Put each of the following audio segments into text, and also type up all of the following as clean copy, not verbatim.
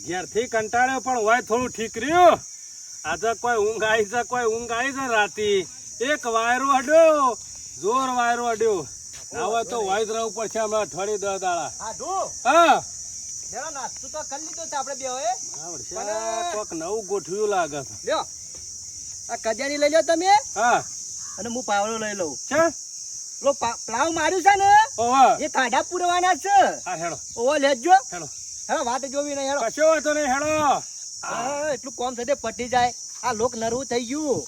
ઘેરથી કંટાળ્યો પણ હોય થોડું ઠીક રહ્યું. આજે કોઈ ઊંઘ આવી છે રાતી. એક વાયરો અડ્યો, જોર વાયરો અડ્યો. હવે તો વાય જ રહેવું પડશે હમણાં અઠવાડિયે 10 દાડા. હા નાસ્તો તો કરી લીધો છે આપણે બે. કોક નવું ગોઠવ્યું લાગે છે. લ્યો આ કજારી લઈ લો તમે. હા અને હું પાવડો લઈ લઉં. છે પેલો પ્લાવ માર્યું છે ને ઓવા એ ખાડા પૂરવાના છે. હા હેડો ઓવો લેજો. હેડો હેડો વાત જોવી નહીં. હેડો કશો વાતો નહીં. હેડો એટલું કોમ થશે પટી જાય. આ લોક નરવું થઈ ગયું.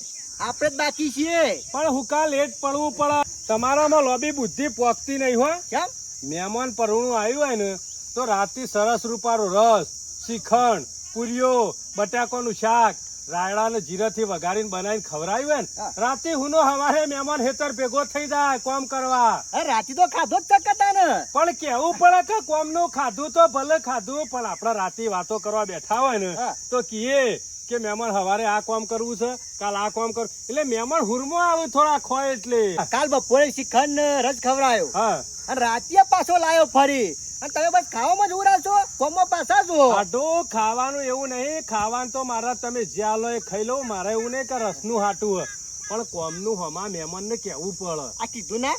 આપણે જ બાકી છીએ. પણ હુકા લેટ પડવું પડે. તમારામાં લોબી બુદ્ધિ પોકતી નહીં હો. કેમ? મહેમાન પરણું આવ્યું હોય ને તો રાતે સરસ રૂપારો રસ, શ્રીખંડ, પૂરીઓ, બટાકાનું શાક, રાયડા ને જીરાથી વઘારીને બનાવીને ખવડાવ્યું હોય ને રાતે હુનો હવારે મહેમાન હેતર ભેગો થઈ જાય કોમ કરવા. રાતી તો ખાધો જ ચકતા ને. પણ કેવું પડે કે કોમ નું ખાધું તો ભલે ખાધું પણ આપડા રાતે વાતો કરવા બેઠા હોય ને તો કીએ કે મહેમાન હવારે આ કામ કરવું છે, કાલ આ કામ કરવું. એટલે મહેમાન હુરમો આવે થોડા ખોય. એટલે કાલ બપોરે શ્રીખંડ ને રસ ખવડાયો. હા અને રાતે પાછો લાયો ફરી. અને તમે બસ ખાવામાં જ ઉરા છો, કોમમાં પાછા છો. આટલું ખાવાનું એવું નહીં. ખાવાનું તો મારા તમે જ્યાં લો એ ખાઈ લો. મારે એવું નહીં કે રસનું હાટું પણ કોમનું હમા મહેમાન ને કેવું પડે. આ કીધું ને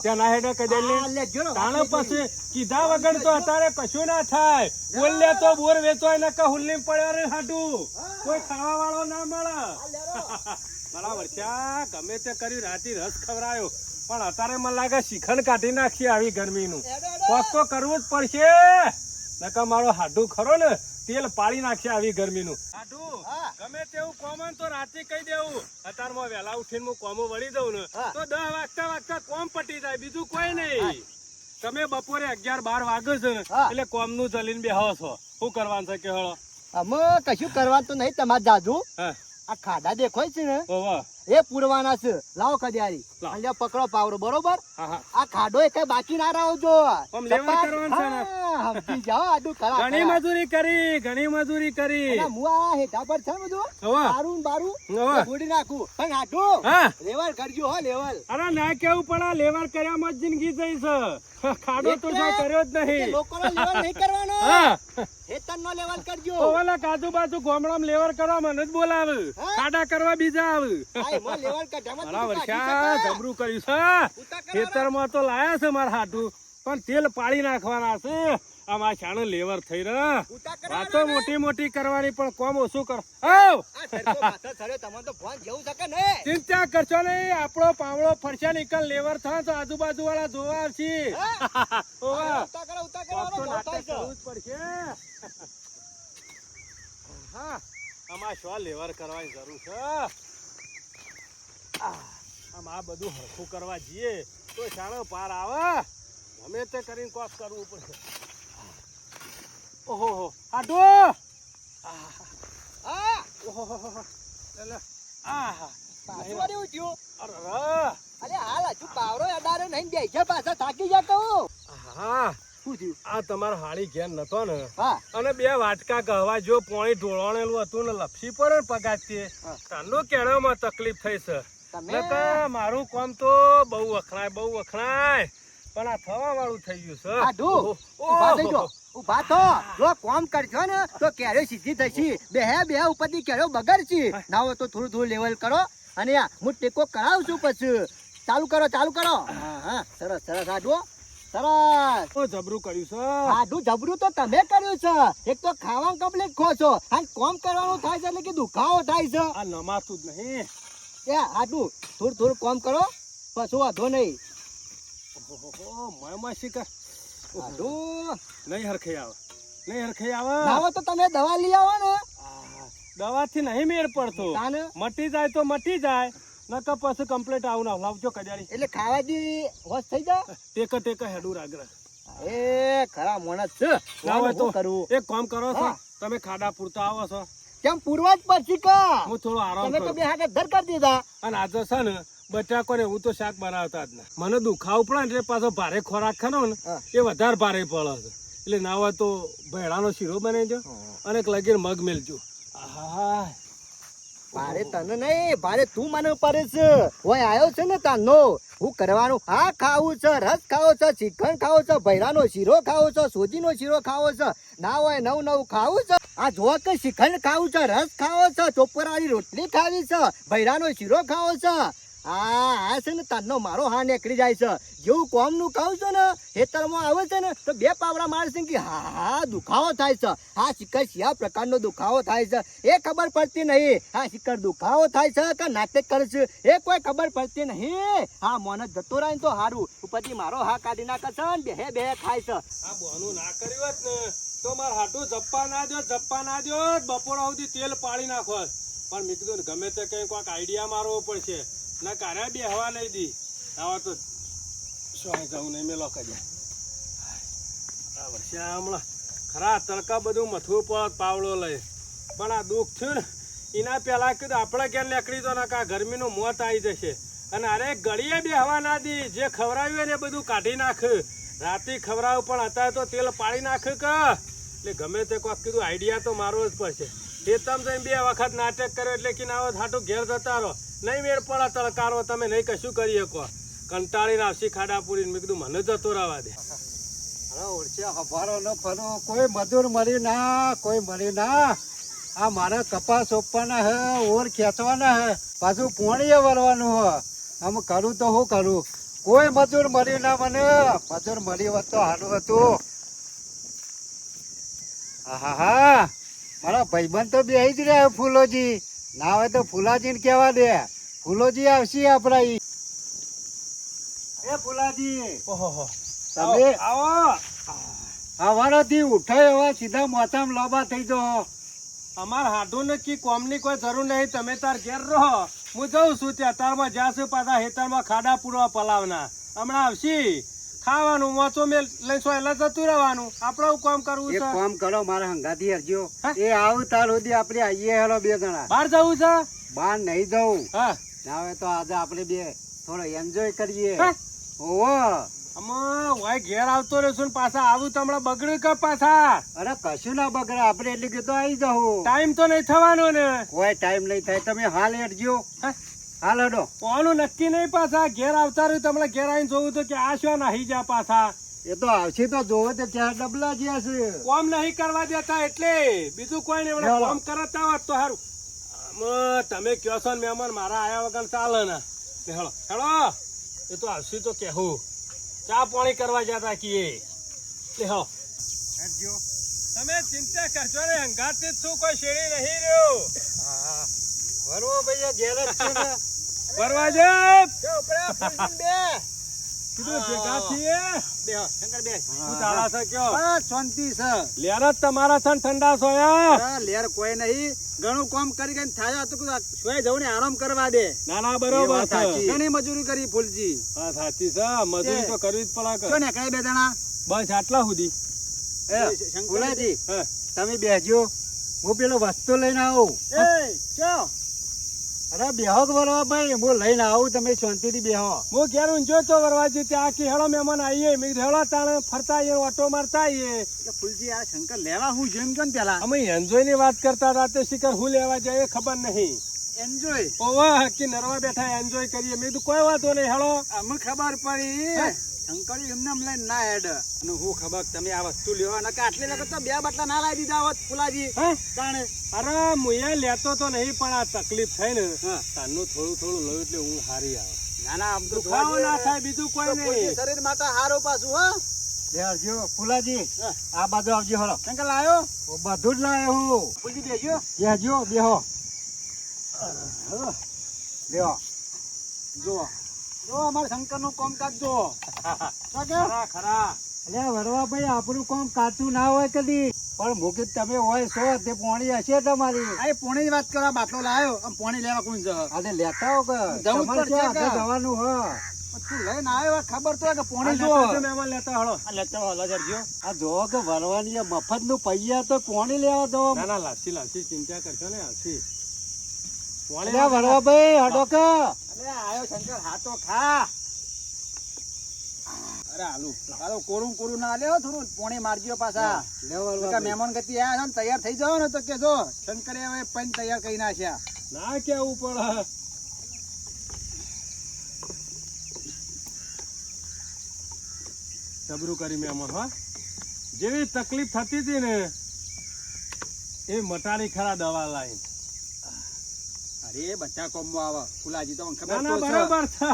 ત્યાં ના હેડે કઈ તાણે પછી કીધા વગર તો અત્યારે કશું ના થાય. બોલે તો બોર વેચવાય ને કે હુલ્લી પડ્યો હાટું કોઈ ખાવા વાળો ના મળે. મારા વર્ષા ગમે તે કરી રાતી રસ ખવડાયો પણ અત્યારે મને લાગે શ્રીખંડ કાઢી નાખીએ આવી ગરમીનું. કોક તો કરવું જ પડશે નકર મારો હાડું ખરો ને તેલ પાડી નાખીએ આવી ગરમીનું. હાડું ગમે તેવું કોમન તો રાતે કહી દેવું. અત્યારમાં વહેલા ઉઠીને હું કોમો વળી દઉં ને તો 10 વાગતા કોમ પટી જાય. બીજું કોઈ નહીં. તમે બપોરે 11-12 વાગે છે એટલે કોમ નું ચલીને બેહો છો. શું કરવાનું છે કે હળો? અમે કશું કરવાનું તો નહીં. તમારે જાજુ આ ખાડા દેખાય છે ને એ પૂરવાના છે. લાવો કડિયારી અને પકડો પાવડો. બરોબર? આ ખાડો એ કઈ બાકી ના રાવજો. ઘણી મજૂરી કરી. હું આ હેઠા પર છે બધું બારું બારું ગોડી નાખું. પણ આટલું લેવલ કરજો હો. લેવલ અરે ના કેવું પડે. લેવલ કર્યામાં જ જિંદગી જઈ છે. ખાડો તો કર્યો જ નહીં. લોકો લેવલ નહીં કરવાનો. હેતર નો લેવલ કરજો. ઓલા કાજુ બાજુ ગોમડામાં લેવલ કરવા મને જ બોલાવે. ખાડા કરવા બીજા આવે. જબરું કર્યું છે. ખેતરમાં તો લાયા છે મારા હાટું પણ તેલ પાડી નાખવાના છે. આમાં છાણું લેવર થઈ રહ્યા. વાતો મોટી મોટી કરવાની પણ કોમ ઓછું કર. ચિંતા કરશો નહીં. આપણો પાવડો ફરશે નીકળ લેવર થાય તો આજુબાજુ વાળા જોવા આવશે. આમાં શું લેવર કરવાની જરૂર છે? આમ આ બધું હરખું કરવા જઈએ તો શાણો પાર આવે. ગમે તે કરીને કોક કરવું પડશે. ઓહો આડો તમારા હાળી ઘેર નતો ને અને 2 વાટકા ગહવા જો પોણી ઢોળાણેલું હતું ને લપસી પડે ને પગારથી તાનો કેળામાં તકલીફ થઈ છે. મારું કામ તો બહુ વખણાય પણ આ થવા વાળું થઈ ગયું છે. ઉભા તો જો કોમ કરજો ને તો કેરો સીધી થશે. બે ઉપરથી કેરો બગડશે. ના હોય તો થોડું લેવલ કરો અને હું ટેકો કરાવું છું. પછી ચાલુ કરો. હા સરસ આડું સરસ જબરું કર્યું છે. આડું જબરું તો તમે કર્યું છે. એક તો ખાવાનું કમ્પ્લીટ ખો છો અને કોમ કરવાનું થાય છે એટલે કે દુખાવો થાય છે. આ નમાતું જ નહીં. આડું થોડું કોમ કરો પછી વાંધો નહીં. નહીં હરખાઈ આવે. ના તો તમે દવા લઈ આવો ને. દવા થી નહીં મેળ પડતો. મટી જાય તો મટી જાય નકર પછી કમ્પ્લીટ આવું ના લાવજો કજારી. એટલે ખાવાથી હોશ થઈ જાય. ટેકા હેડું રાગરા. એ ખરા મોણસ છે. ના હોય તો એક કામ કરો છો તમે ખાડા પૂરતા આવો છો. કેમ પૂરવા જ પછી કા હું થોડો આરામ તમે તો બે હાથે ધર કરી દીધા. અને આજે છે ને બટાકો ને હું તો શાક બનાવતા જ ના. મને દુખાવું પડે એટલે પાછો ભારે ખોરાક ખાનો ને એ વધારે ભારે પડે છે. એટલે ના હોય તો ભેળાનો શીરો બનાવજો અને એક લગીર મગ મેલજો. ભારે તને નહીં ભારે તું મને પડે છે. ઓય આવ્યો છે ને તાનો હું કરવાનું. હા ખાવું છે, રસ ખાવો છે, શ્રીખંડ ખાવો છે, ભૈરાનો શીરો ખાવો છે, સોજીનો શીરો ખાવો છે. ના હોય નવું ખાવું છે. આ જો કે શ્રીખંડ ખાવું છે, રસ ખાવો છે, ચોપરાની રોટલી ખાવી છે, ભૈરાનો શીરો ખાવો છે. આ છે ને તારનો મારો હા નીકળી જાય છે. જેવું કોમનું ખાવું છું ને ખેતરમાં આવે છે ને તો બે પાવડા મારશે કે હા દુખાવો થાય છે. આ શિખર કયા પ્રકારનો દુખાવો થાય છે એ ખબર પડતી નહીં. આ શિખર દુખાવો થાય છે કે નાટક કરે છે એ કોઈ ખબર પડતી નહીં. હા મોને જતો રહે તો સારું. ઉપરથી મારો હા કાઢી નાખે છે ને બે ખાય છે. આ બોનું ના કર્યું હોત ને તો માર હાટું જપ્પા ના દો બપોર સુધી તેલ પાડી નાખો. પણ મેં કીધું ને ગમે તે કઈ કોઈક આઈડિયા મારવો પડશે. ના કાર્ય બે હવા નહીં દી આવા તો શું જવું નહીં મેલો કરી આ વર્ષે હમણાં ખરા તડકા બધું મથવું પડત પાવડો લઈ. પણ આ દુઃખ થયું ને એના પહેલા કીધું આપણે ક્યાં નીકળી તો ના કા ગરમીનું મોત આવી જશે. અને અરે ગળીએ બે હવા ના દી જે ખવડાવ્યું હોય ને એ બધું કાઢી નાખ. રાતે ખવડાવું પણ અત્યારે તો તેલ પાડી નાખ કે એટલે ગમે તે કોઈક કીધું આઈડિયા તો મારવો જ પડશે. એ તમે જઈને બે વખત નાટક કર્યો એટલે કે આવો હાટું ઘેર જતા રહો. નહીં મેળ પડે તડકારો તમે નહીં કશું કરી શકો. કંટાળી આવશી ખાડા પૂરી મેં કીધું મને જતો રહેવા દે. હફારો ન ફરો કોઈ મજૂર મરી ના કોઈ મરી ના. આ મારા કપાસ સોંપવાના હે, ઓર ખેંચવાના હે, પાછું પોણીએ વરવાનું હે. આમ કરું તો હું કરું. કોઈ મજૂર મરી ના મને. મજૂર મરી હોત તો સારું હતું. હા મારા ભાઈબંધ તો બેહી જ રહ્યા ફૂલોજી. ના હોય તો ફૂલાજીને કહેવા દે. ફૂલોજી આવશે આપડા ઈ. એ ફૂલાજી ઓહો તમે આવો હવારોથી ઉઠાય એવા સીધા મોસામાં લોબા થઈ જાઓ. અમાર હાડું ને કી કોમની કોઈ જરૂર નહીં. તમે તાર ઘેર રહો. હું જઉં છું ત્યાં તારમાં જાશું પાછા હેતરમાં ખાડા પૂરવા પલાવના. હમણાં આવશી ખાવાનું મોચો મેં લઈ એટલે જતું રહેવાનું. આપણે કામ કરવું એક છે. કામ કરો મારા હંગાથી હરજો. હા? એ આવું તાર સુધી આપણે આવીએ હેલો બે જણા. બહાર જવું છે. બહાર નહીં જવું. હા ના હોય તો આજે આપણે બે થોડો એન્જોય કરીએ. હા? ઓહો આમાં વાય ઘેર આવતો રહેશું ને પાછા આવું તો હમણાં બગડ્યું કે પાછા. અરે કશું ના બગડે. આપણે એટલે કે તો આવી જવું. ટાઈમ તો નહીં થવાનો ને. કોઈ ટાઈમ નહીં થાય. તમે હાલ હેડજો. હા? હાલ હેડો. ઓનું નક્કી નહીં પાછા ઘેર આવતા રહ્યું તમને ઘેર આવીને જોવું તો કે આ શું નાહી જા પાછા. એ તો આવશે તો જોવો તો ત્યાં ડબલા જ્યાં છે. કોમ નહીં કરવા દેતા એટલે બીજું કોઈ નહીં. ચાલો. કોમ કરતા હોત તો સારું. આમાં તમે કયો છો ને મહેમાન મારા આયા વગર ચાલે ને. હેલો હેલો એ તો આવશે તો કેવું ચા પાણી કરવા જતા કીએ. હેલો હેડજો. તમે ચિંતા કરજો ને અંગાથી જ શું કોઈ શેરી નહીં રહ્યો. હા બરોબર ભાઈ ઘેર જ છે ને. ફરવા જા બે કીધું ભેગા છીએ. શંકર બે શું ચાલા છે કયો બસ શાંતિ છે. લેર જ તમારા છે ને ઠંડા સોયા. હા, લેર કોઈ નહીં. ઘણું કામ કરી ગઈ થાય તો સોય જવું ને આરામ કરવા દે. ના ના બરોબર છે. ઘણી મજૂરી કરી ફૂલજી. હા સાચી છે. મજૂરી તો કરવી જ પડે જો કે. ને કઈ બે જણા. બસ આટલા સુધી. ફૂલાજી હા. તમે બેસજો. હું પેલો વસ્તુ લઈને આવું. અરે બેહો બરોબર ભાઈ. હું લઈને આવું. તમે શાંતિથી બેહો. હું ઘેર ઊંઝો તો વરવાજી ત્યાં આખી હેળો મહેમાન આવીએ મેં કીધું હેળો તાણે ફરતા આવીએ ઓટો મારતા આવીએ. ફૂલજી આ શંકર લેવા હું જેમ કેમ પેલા અમે એન્જોય ની વાત કરતા હતા તે શિખર હું લેવા જાય એ ખબર નહીં. એન્જોય ઓવા કે નરવા બેઠા એન્જોય કરીએ. મેં કીધું કોઈ વાતો નહીં હેળો. અમને ખબર પડી શંકર એમને લઈને ના હેડ. અને હું ખબર તમે આ વસ્તુ લેવા ના આટલી લગત તો બે બાટલા ના લાવી દીધા હોત ફૂલાજી. હે? તાણે અરે મુએ લેતો તો નહીં પણ આ તકલીફ થઈ ને હા. તારનું થોડું થોડું લઉં એટલે હું હારી આવે. ના ના આમ તો દુખાવો ના થાય બીજું કોઈ નહીં. શરીર માટે હારો પાછું હો. બેહજો ફૂલાજી. હા. આ બાજુ આવજો હળો. શંકર લાયો હું બધું જ લાયો હું. ફૂલજી બેજો બેહજો બેહો. બેહો. જો જો અમારા શંકર નું કામકાજ જો ખરા ખરા અલે વરવા ભાઈ આપણું કામ કાચું ના હોય કદી. પણ મુકિત તમે હોય છો તે પોણી હશે તમારી. આ પોણી વાત કરવા બાટલો લાયો આમ પોણી લેવા કોણ જ આજે લેતા હો કે જવું તમારે પડશે ક્યાં કે? આગળ જવાનું હ. તું લઈને આવ્યો ખબર તો કે પોણી જો લેતા જો મહેમાન લેતા હળો. લેતો લજરજો આ જો કે વરવાની મફત નું પૈયા તો પોણી લેવા દો. ના ના લાસી લાસી ચિંતા કરશો ને આવશી. અલે વરવા ભાઈ હડો કે. અરે આયો શંકર હાથો ખા અરે હાલો કોરું કોરું ના લ્યો થોડું પોણી મારજો પાછા. લે વરવા કે ભાઈ. મહેમાન ગતિ આયા છે ને તૈયાર થઈ જાવ ને તો કે જો શંકરે હવે પૈન તૈયાર કરી નાખ્યા. ના કેવું પડે. જબરું કરી મહેમાન હા. જેવી તકલીફ થતી હતી ને એ મટાડી ખરા દવા લાઈન. અરે બધા કોમમાં આવે ફુલાજી તો મને ના ખબર ના તો છે. બરોબર છે.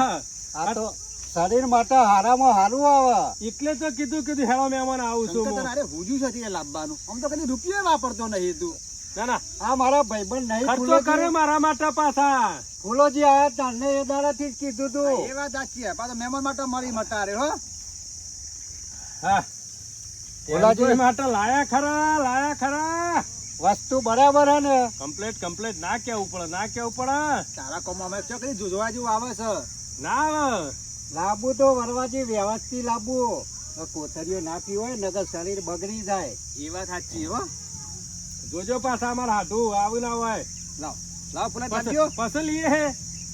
આ તો શરીર માટે હારામાં હારું આવે. એટલે તો કીધું હેલો મહેમાન આવું છું શંકર હું. તને અરે હુજુ છે તે લાવવાનું આમ તો કદી રૂપિયો વાપરતો નહીં તું. ના ના આ મારા ભાઈબંધ નહીં ખર્ચો કરે ફૂલોજી. મારા માટે પાછા. ફૂલોજી આયા તાને એ દાડાથી જ કીધું તું. એ વાત સાચી છે પાછો મહેમાન માટે મરી મટારે હો. હા ફૂલાજી. એમ તો માટે લાયા ખરા. વસ્તુ બરાબર હે ને? કમ્પ્લેટ ના કેવું પડે. તારા કોમમાં અમે ચોકડી જુજવા જેવું આવે છે. ના આવે. લાંબુ તો વરવાજી વ્યવસ્થિત લાંબુ. કોથરીઓ ના પી હોય નકર શરીર બગડી જાય. એ વાત સાચી હો. જોજો પાછા અમારા હાડું આવું ના હોય. લાવ ફુલાજી બાંધ્યો. પસલ એ હે.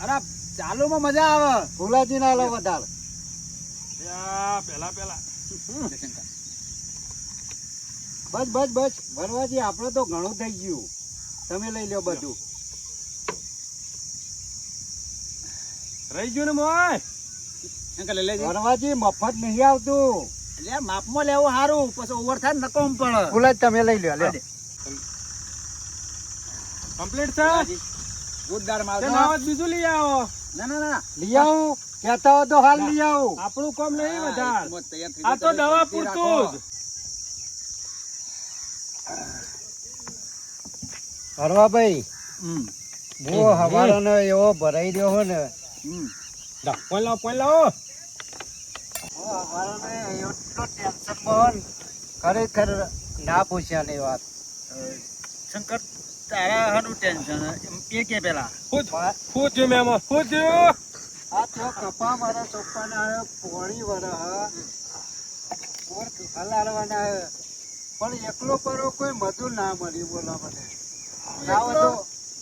અરે ચાલુમાં મજા આવે. ફૂલાજી ના લો વધારે. પેલા શંકર. બસ વરવાજી આપણે તો ઘણું થઈ ગયું. તમે લઈ લો બધું. રહી ગયું ને મોય. શંકર લઈ લેજે. વરવાજી મફત નહીં આવતું. એટલે માપમાં લેવું સારું પછી ઓવર થાય ને નકોમ પડે. ફૂલાજી તમે લઈ લો લે. કમ્પ્લીટ છે. ફુલાજી, જોરદાર માલ તે છે. નાવત બીજું લઈ આવો. ના લઈ આવું કહેતા હો તો હાલ લઈ આવું. આપણું કામ નહીં હા, વધાર. એક મોત તૈયાર થઈ આ જાય તો તમે દવા શાંતિ પૂરતું રાખો. જ. હરવાભાઈ હમ, હું હવારનો એવો ભરાઈ રહ્યો હો ને. હમ. પોઈ લાવો. એટલો ટેન્શનમાં ખરેખર ના પૂછ્યાની વાત. શંકર તારા હાનું ટેન્શન એ કે પેલા શું થયું મહેમાન? શું થયું? આ તો કપા મારા સોપાના પોણી વરહ ઓર હલાડવાના હે. પણ એકલો પરો કોઈ મજૂર ના મળ્યું બોલા મને. ના હોય તો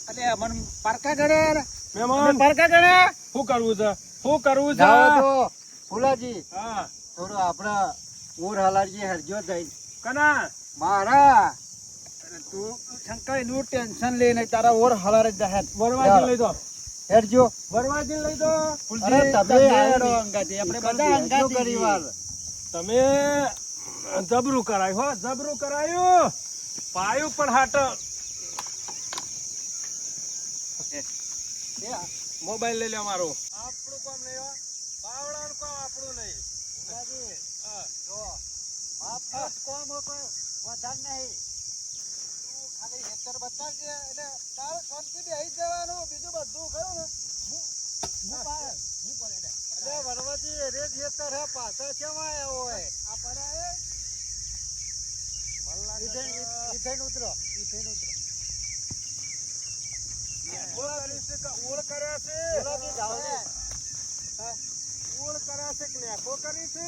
અલે મન પારકા ગણે મહેમાન પારકા ગણે શું કરવું છે? ના હોય તો ફુલાજી હા થોડું આપડા ઓર હલાડીએ હરજો થઈ કના મારા. તું શંકર નું ટેન્શન લે નહીં તારા ઓર હલાર જ જાહેર બરવાજી લઈ દો. હેરજો. બરવાજી લઈ દો. અરે તમે આયડો આયડો. અંગાથી આપણે બધા બધા અંગાથી અંગાથી કરી વાર. તમે જબરું કરાયું. પાયું પણ હાટ. મોબાઈલ લઈ લે મારો. આપણું કામ નહીં હો. પાવડાનું કામ આપણું નહીં. હા. આ કોમ કોઈ વધાર નહીં. તું ખાલી હેતર બતાવજે એટલે તારે શાંતિથી આવી જવાનું. બીજું બધું ખરું ને એટલે વરવાજી રેત હેતર હે પાછા કેવા આવ્યો હોય આ પરાએ ઈથેન ઉતરો. ઓળ કર્યા છે. ફુલાજી જાઓ ને. ઓળ કર્યા છે કે નેકો કરી છે?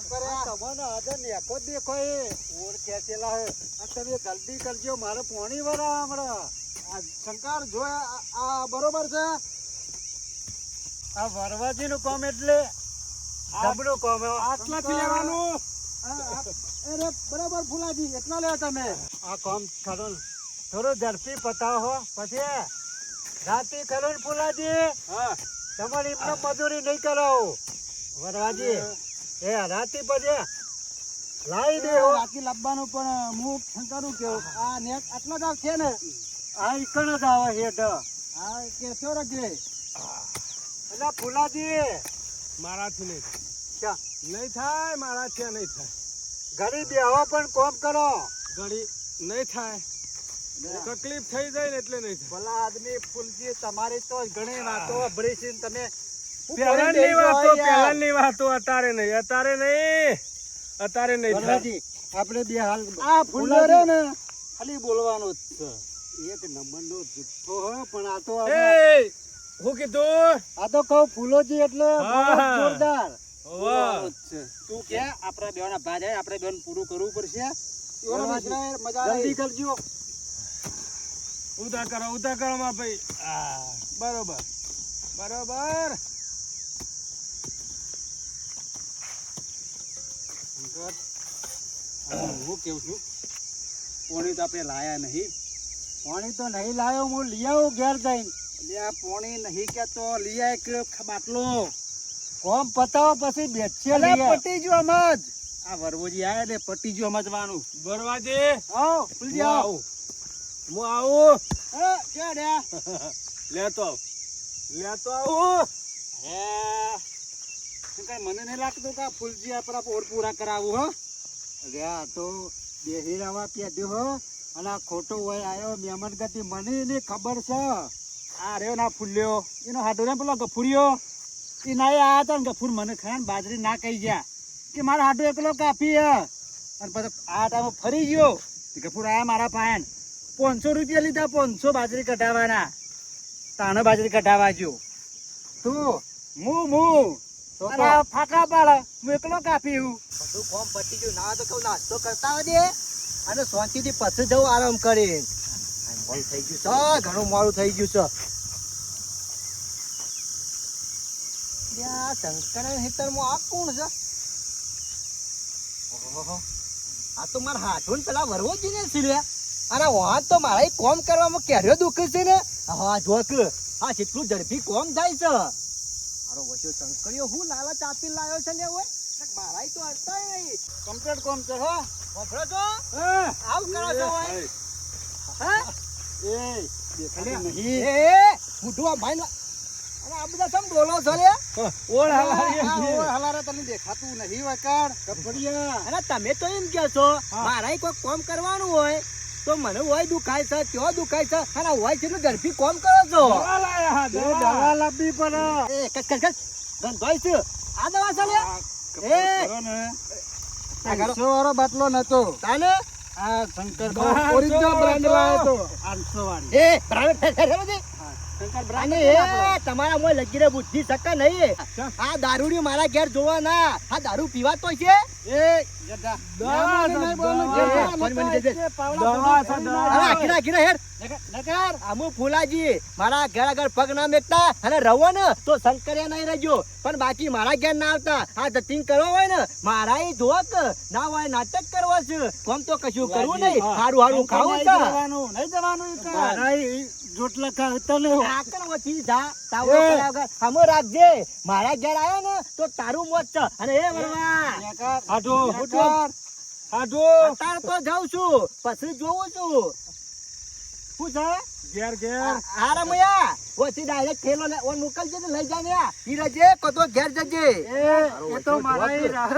તમને આજે નેકો જ દેખાય. ઓર ખેંચેલા હે. આ તમે જલ્દી કરજો મારે પોણી વરા હમણાં. આ શંકર જો આ બરોબર છે. આ વરવાજી નું કામ એટલે જબરું કામ હે. આટલાથી લેવાનું. અરે બરાબર ફુલાજી એટલા લે તમે. આ કામ કરો ને. થોડું ઝડપી પતાવો હો. પછી રાતે કરો ને ફુલાજી. હા તમારી એમને મજૂરી નહીં કરાવો વરવાજી. એ રાતે પછી લાવી દે હો. રાતી લાવવાનું પણ હું શંકર કેવું આ નેક આટલા જ છે ને આ ઈકણ જ આવે હેઠ. આ કે થયો રાખજે. એટલે ફુલાજી મારાથી નહીં ક્યાં? નહીં થાય. મારાથી નહીં થાય. ઘડી બેહો પણ કોમ કરો. ઘડી નહીં થાય. તકલીફ થઈ જાય ને એટલે નહીં થાય. ભલા આદમી ફૂલજી તમારી તો ઘણી વાતો અભરી છે ને તમે પહેલાની વાતો અત્યારે નહીં થાય. વરવાજી, આપણે બે હાલ આ ફૂલો રે ને ખાલી બોલવાનું જ છે. એક નંબરનો જુઠ્ઠો હો પણ આ તો એ હું કીધું? આ તો કહું ફૂલોજી એટલે હા. બહુ જોરદાર. વાહ. તું કે આપણા બેના ભાઈ જાય આપણે બેન પૂરું કરવું પડશે. વરવાજી, મજા જલ્દી કરજો. ઉધા કરો માં ભાઈ. બરોબર. હું કેવું છું પોણી તો આપણે લાયા નહીં. પાણી તો નહીં લાયો હું લઈ આવું ઘેર જઈને. એટલે આ પોણી નહીં કે તો લઈ આય એક બાટલો. કોમ પતાવો પછી બેસીએ અલે લઈએ. પટી જો સમજ. આ વરવોજી આયા એટલે પટી જો સમજવાનું. બરવાજી આવો ફૂલજી આવો. હું આવું ક્યાં રહ્યા? લેતો આવું શંકર, મને નહીં લાગતું કે આ ફૂલજી આપણા પોર પૂરા કરાવું હો. અરે આ તો બેહી રહેવા પેદ્યો હો, અને આ ખોટો હોય આવ્યો મહેમાન ગતિ. મને એની ખબર છે. આ રહ્યો ના ફૂલ્યો એનો હાડો ને પેલો ગફુરિયો એ ના આયા હતા ને ગફુર મને ખાન બાજરી ના કહી ગયા કે મારો હાડો એકલો કાપી હે. અને પછી આ ટાઈમે ફરી ગયો ગફુર આયા મારા પાયન 500 રૂપિયા લીધા 500 બાજરી કઢાવવાના. તાણે બાજરી કઢાવા ગયો તું હું તો અને આ ફાકા પાડે હું એકલો કાપી હું. બધું ફોર્મ પતી ગયું. ના તો કહું નાસ્તો કરતા આવજે અને શાંતિથી પછી જવું આરામ કરીને. આ મોડું થઈ ગયું છે, ઘણું મોડું થઈ ગયું છે. શંકર હેતરમાં આ કોણ છે? ઓહો, આ તો મારા હાથો ને પેલા વરવો જ ને છે. અને વાં તો મારા કોમ કરવામાં કેર્યો દુખે છે ને. હા જોક આ જેટલું ઝડપી કોમ થાય છે. મારો વસ્યો શંકરિયો હું લાલચ આપી લાવ્યો છે ને હોય મારા તો અડતા નહીં. કમ્પ્લીટ કોમ છે હો. વફરો છો આવું કરો છો હોય હા એ દેખાતું એ નહીં. મોઢું આ ભાઈ અને આ બધા સમ બોલો છો લે ઓળ હલાવી આ ઓર હલારે તને દેખાતું નહીં વકાડ કપડિયા. અને તમે તો એમ કહો છો મારા કોઈ કામ કરવાનું હોય તો મને હોય દુખાય છે ત્યાં દુખાય છે અને હોય છે એટલું ઝડપી કામ કરો છો. દવા લાયા હા, એ દવા. દવા લાવવી પડે. એ કચ ગંધોય છે આ દવા છે લે એ કરો ને આ કરો 500 વાળો બાટલો નતો. તાને આ શંકર બહાર ઓરિજિનલ જો, બ્રાન્ડ જો. લાવ્યો તો 500 વાળી. એ બ્રાન્ડ ફેરફેર છે શંકર અને એ તમારા મોય લગીને બુદ્ધિ સકા નહીં. આ દારૂડી મારા ઘેર જોવા ના આ દારૂ પીવાતો છે. એ જડા દવા, નહીં દવા. બોલું. ફોન મને દેજે. દવા છે, દવા. અરે આખીરા આખીરા હેડ નકર આમુ ફૂલાજી મારા ઘેર આગળ પગ ના મેકતા અને રવો ને તો શંકરિયા નહીં રહેજો પણ બાકી મારા ઘેર ના આવતા. આ ધતિંગ કરવો હોય ને મારા એ જોક ના હોય નાટક કરવો છે. કોમ તો કશું કરવું નહીં. હારું હારું ખાવું છે. નહીં જવાનું ઈ કર. મારા ઈ જોટલા ખાતા ને આકર વધી જા તાવડો કર્યા વગર હમો રાખજે. મારા ઘેર આવ્યો ને તો તારું મોત છે. અને એ વરવા હાડો, હાડો. અત્યારે તો જાઉં છું પછી જોઉં છું શું છે ઘેર, ઘેર. આ રમૈયા ઓછી ડાયરેક્ટ થેલો લે ઓન મોકલજે ને લઈ જાને આ ઈ રજે કતો ઘેર જજે. એ તો મારા ઈ રાહ.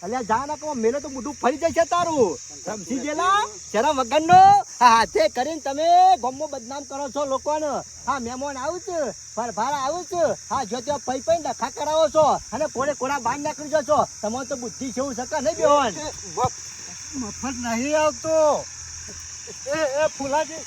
અલ્યા જા ના કો મેલો તો મોઢું ફરી જશે તારું. સમજી ગયેલા શરમ વગરનો આ હાથે કરીને તમે ગમો બદનામ કરો છો લોકોને. હા મહેમાન આવું છે ફરફારા આવું છે હા જો ત્યાં પૈ પૈ ડખા કરાવો છો અને કોડે કોડા બાંધ નાખી દો છો. તમારે તો બુદ્ધિ છે એવું સકા નહીં બેહોન. મફત નહીં આવતો. એ ફૂલાજી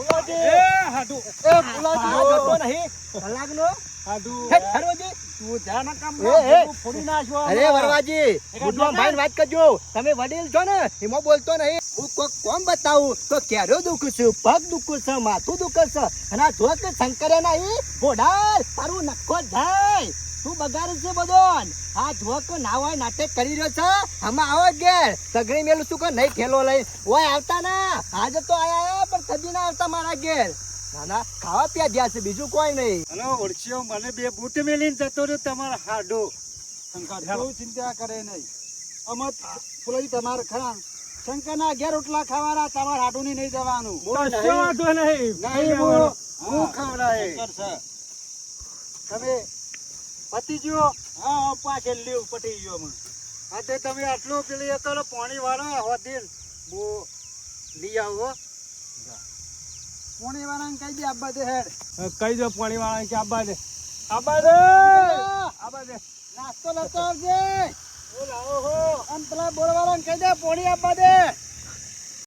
એ હાડો, એ ફૂલાજી આ જોતો નહીં કલાકનો હાડો. હેટ ફરવાજી. તું જા ના કામ એ, એ. ફોડી નાખો. અરે વરવાજી બુઢવા ભાઈ વાત કરજો. તમે વડીલ છો ને એમાં બોલતો નહીં. હું કોક કોમ બતાવું તો ક્યારો દુખું છું પગ દુખું છે માથું દુખે છે અને આ જોક શંકરે નહીં ઘોડાર તારું નક્કો જાય તું બગાડ છે બધો. આ જોક ના હોય નાટક કરી રહ્યો છે આમાં આવો ઘેર સગડી મેલું શું કે નહીં ખેલો લઈ ઓય આવતા ના આજે તો આયા પણ કદી ના આવતા મારા ઘેર. ના ના ખાવા પીવા ગયા છે બીજું કોઈ નહીં. હલો ઓળખ્યો મને 2 બૂટ મેલીને જતો રહ્યો તમારો હાડો. શંકર બહુ ચિંતા કરે નહીં. અમત ફૂલાજી તમારે ખરા શંકરના ઘેર રોટલા ખાવાના તમારે હાડુની નહીં જવાનું. કશો વાંધો નહીં. નહીં હું ખવડાય. શંકર છે. તમે પતી ગયો. હા પાછળ લીવ પટી ગયો મને. હા તે તમે આટલું પેલી એ કરો પાણી વાળો હોતી બો લઈ આવો. પોણી વાળાને કહી દે આબા દે હેડ. કહી દો પાણી વાળા કે આબા દે, આબા દે, આબા દે. નાસ્તો લેતો આવજે. અને પેલા બોર વાળાને કહી દે પોણી આપવા દે.